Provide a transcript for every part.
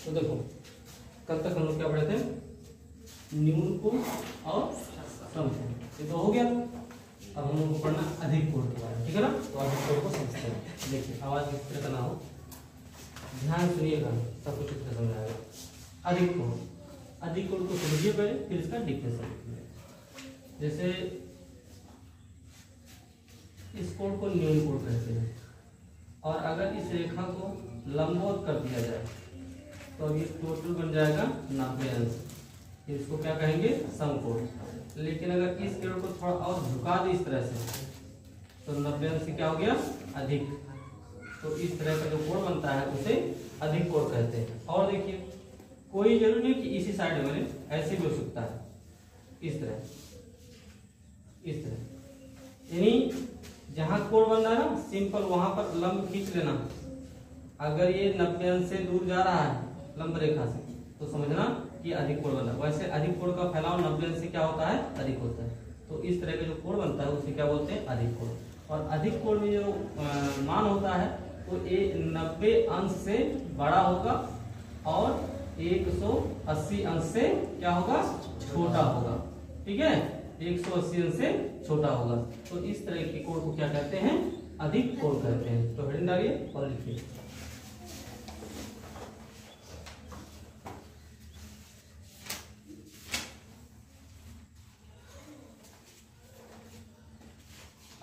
तो देखो कल तक हम लोग क्या पढ़े थे, न्यून कोण और सम कोण, ये तो हो गया। अब हम लोग को पढ़ना अधिक कोण के बारे में, ठीक है ना। तो अधिक कोण को समझते हैं। देखिए आवाज किस तरह करना हो, ध्यान सुनिएगा, सब कुछ किस तरह समझाएगा। अधिक कोण, अधिक कोण को समझिए पहले, फिर इसका डिफिनेशन। जैसे इस कोण को न्यून कोण कहते हैं, और अगर इस रेखा को लंबवत कर दिया जाए तो ये टोटल बन जाएगा 90 अंश, फिर इसको क्या कहेंगे, समकोण। लेकिन अगर इस कोण को थोड़ा और झुका दे इस तरह से तो 90 अंश क्या हो गया, अधिक। तो इस तरह का जो कोण बनता है उसे अधिक कोण कहते हैं। और देखिए कोई जरूरी नहीं कि इसी साइड में, ऐसे भी हो सकता है, इस तरह, इस तरह। यानी जहां कोण बन रहा है ना, सिंपल वहां पर लंब खींच लेना। अगर ये 90 अंश से दूर जा रहा है लंब रेखा से तो समझना कि अधिक कोण बना। वैसे अधिक कोण का फैलाव 90 अंश से क्या होता है, अधिक होता है। तो इस तरह का जो कोण बनता है उसे क्या बोलते हैं, अधिक कोण। और अधिक कोण में जो मान होता है वो 90 अंश से बड़ा होगा और 180 अंश से क्या होगा, छोटा होगा। ठीक है, 180 अंश से छोटा होगा। तो इस तरह के कोण को क्या कहते हैं, अधिक कोण कहते हैं। तो हेडिंग डालिए और लिखिए।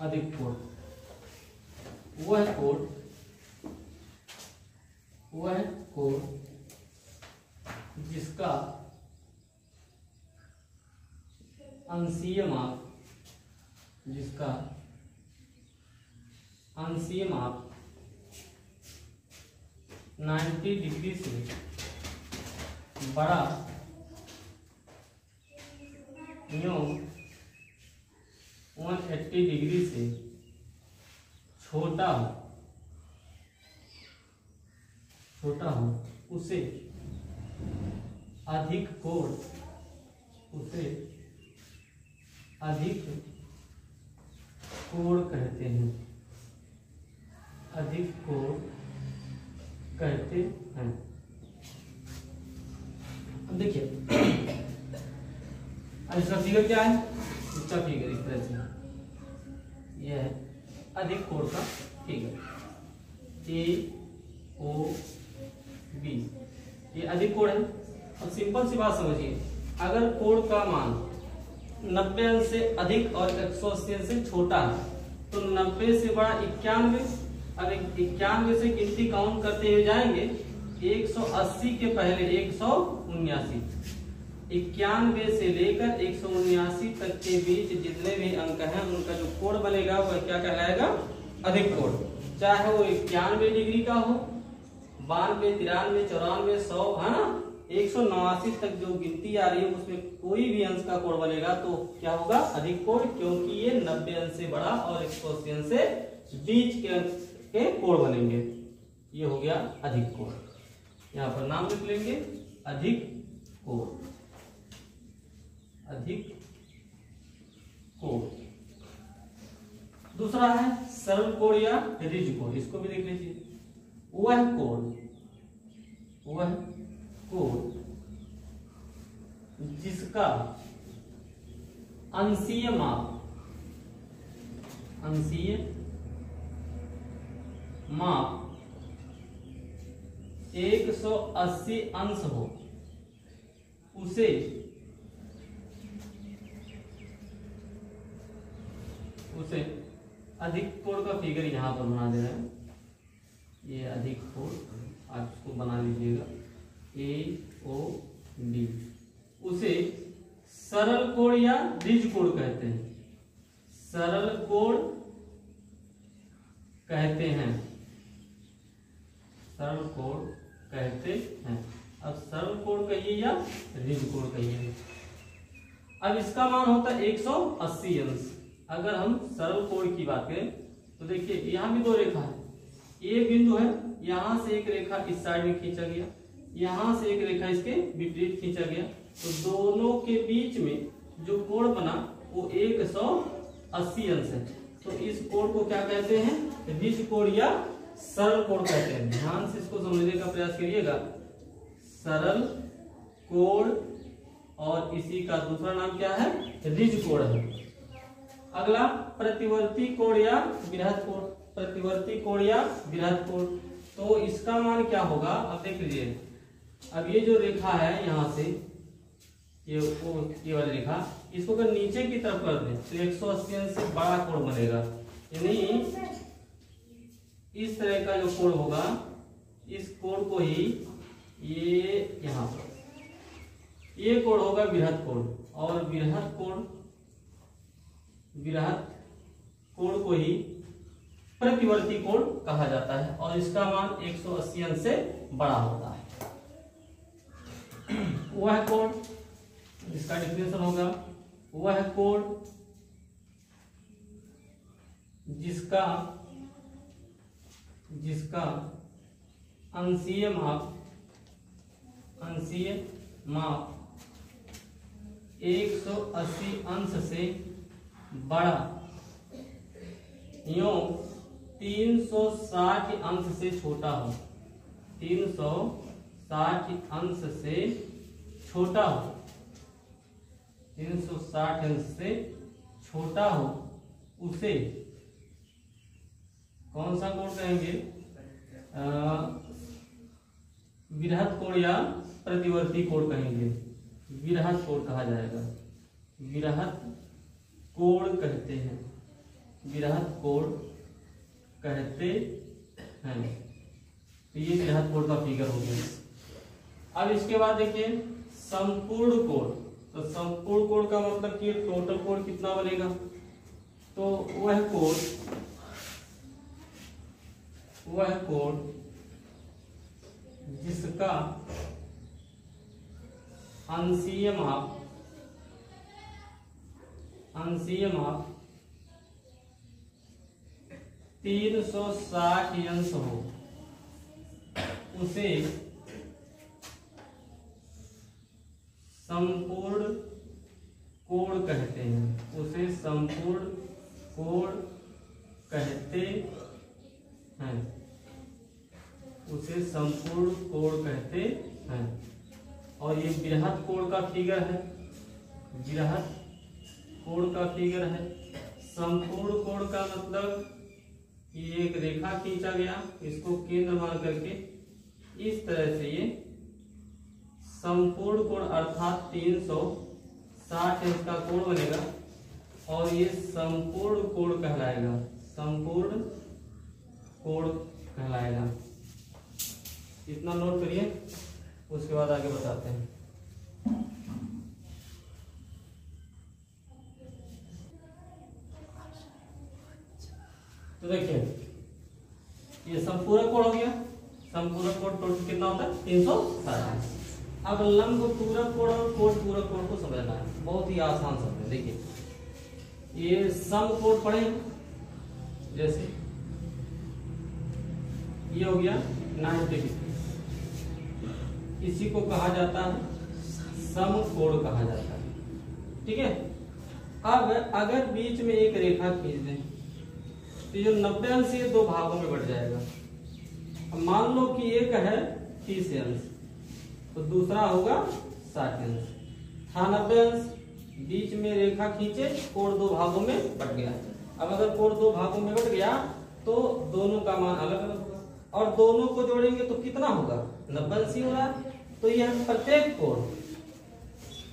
अधिक कोण वह कोण जिसका अंशीय माप 90 डिग्री से बड़ा एवं 180 डिग्री से छोटा हो उसे अधिक कोण कहते हैं। अधिक कोण कहते हैं। अब देखिए इसका फिगर क्या है, इसका फिगर इस तरह से, यह है अधिक कोण का फिगर AOB, ये अधिक कोण है। अब सिंपल सी बात समझिए, अगर कोण का मान 90 अंश से अधिक और 180 अंश से छोटा है तो 90 से बड़ा 91। अब 91 से गिनती काउंट करते हुए जाएंगे, 180 के पहले 179, 91 से लेकर 179 तक के बीच जितने भी अंक हैं उनका जो कोण बनेगा वह क्या कहलाएगा, अधिक कोण। चाहे वो 91 डिग्री का हो, 92, 93, 94, 100, है ना, 189 तक जो गिनती आ रही है उसमें कोई भी अंश का कोण बनेगा तो क्या होगा, अधिक कोण। क्योंकि ये 90 अंश से बड़ा और 180 अंश से बीच के अंक के कोण बनेंगे। ये हो गया अधिक कोण। यहाँ पर नाम लिख लेंगे, अधिक कोण। अधिक कोण। दूसरा है सरल कोण या ऋज कोण, इसको भी देख लीजिए। वह कोण जिसका अंशीय माप 180 अंश हो उसे अधिक कोण का फिगर यहां पर बना दे रहे हैं। ये अधिक कोण आप इसको बना लीजिएगा, AOB। उसे सरल कोण या ऋज कोण कहते हैं। सरल कोण कहते हैं। सरल कोण कहते हैं। अब सरल कोण कहिए या ऋज कोण कहिए। अब इसका मान होता है 180 अंश। अगर हम सरल कोण की बात करें तो देखिए यहां भी दो रेखा है, एक बिंदु है, यहां से एक रेखा इस साइड में खींचा गया, यहां से एक रेखा इसके विपरीत खींचा गया, तो दोनों के बीच में जो कोण बना वो 180 अंश है। तो इस कोण को क्या कहते हैं, ऋज कोण या सरल कोण कहते हैं। ध्यान से इसको समझने का प्रयास करिएगा। सरल कोण, और इसी का दूसरा नाम क्या है, रिज कोण है। अगला प्रतिवर्ती कोण या बृहद कोण, प्रतिवर्ती कोण या बृहद कोण, तो इसका मान क्या होगा, अब देख लीजिए। अब ये जो रेखा है यहाँ से ये वाली रेखा, इसको अगर नीचे की तरफ कर दें तो 180 अंश से बड़ा कोण बनेगा, यानी इस तरह का जो कोण होगा, इस कोण को ही ये यहाँ पर ये कोण होगा बृहद कोण, और बृहद कोण को ही प्रतिवर्ती कोण कहा जाता है, और इसका मान 180 अंश से बड़ा होता है। वह कोण, इसका डिफिनेशन होगा, वह कोण जिसका अंशीय माप 180 अंश से बड़ा यों 360 अंश से छोटा हो, 360 अंश से छोटा हो, 360 अंश से छोटा हो, उसे कौन सा कोण कहेंगे, बृहद कोण या प्रतिवर्ती कोण कहेंगे, बृहद कोण कहा जाएगा, बृहद कोण कहते हैं, बृहद कोण कहते हैं। तो ये बृहद कोण का फिगर हो गया। अब इसके बाद देखिए संपूर्ण कोण, तो संपूर्ण कोण का मतलब कि टोटल कोण कितना बनेगा, तो वह कोण जिसका अंशीय माप 360 अंश हो, उसे संपूर्ण कोण कहते हैं, उसे संपूर्ण कोण कहते हैं, उसे संपूर्ण कोण कहते हैं। और ये बृहद कोण का फिगर है, बृहद कोण का फिगर है। संपूर्ण कोण का मतलब कि एक रेखा खींचा गया, इसको केंद्र मान करके इस तरह से ये संपूर्ण कोण अर्थात 360 अंश का कोण बनेगा, और ये संपूर्ण कोण कहलाएगा, संपूर्ण कोण कहलाएगा। इतना नोट करिए, उसके बाद आगे बताते हैं। तो देखिए ये संपूरक कोण हो गया, संपूरक कोण टोटल कितना होता है 360। अब लंब पूरक कोण और कोण पूरक कोण को समझना है, बहुत ही आसान शब्द है। देखिए ये समकोण पढ़े, जैसे ये हो गया 90 डिग्री, इसी को कहा जाता है समकोण कहा जाता है, ठीक है। अब अगर बीच में एक रेखा खींच दें तो ये 90 अंश ये दो भागों में बढ़ जाएगा। अब मान लो कि एक है 30 अंश तो दूसरा होगा 60 अंश, था 90 अंश, बीच में रेखा खींचे, कोण दो भागों में बट गया। अब अगर कोण दो भागों में बट गया तो दोनों का मान अलग अलग होगा, और दोनों को जोड़ेंगे तो कितना होगा 90 अंश ही हो रहा है। तो यह प्रत्येक कोण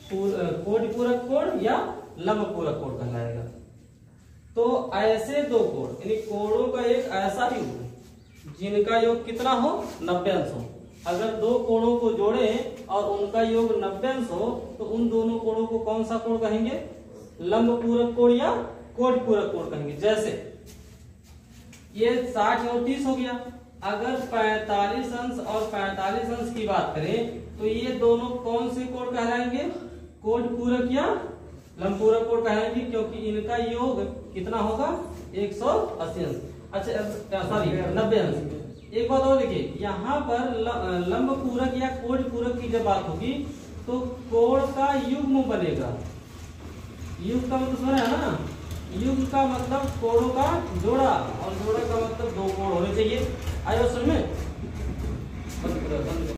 कोण पूरक कोण या लंब पूरक कोण कहलाएगा। तो ऐसे दो कोण यानी कोणों का एक ऐसा ही योग जिनका योग कितना हो 90 अंश हो, अगर दो कोणों को जोड़े और उनका योग 90 अंश हो तो उन दोनों कोणों को कौन सा कोण कहेंगे, लंब पूरक कोण या कोण पूरक कोण कहेंगे। जैसे ये 60 और 30 हो गया, अगर 45 अंश और 45 अंश की बात करें तो ये दोनों कौन से कोण कहलाएंगे, कोण पूरक या लंब पूरक कोण कहलाएंगे, क्योंकि इनका योग कितना होगा 180 अंश, अच्छा सॉरी 90 अंश। एक बात और देखिए, यहाँ पर लंब पूरक या कोण पूरक की जब बात होगी तो कोण का युग्म बनेगा। युग्म का मतलब सुना है ना, युग्म का मतलब कोणों का जोड़ा, और जोड़ा का मतलब दो कोण होने चाहिए। आयो समझ में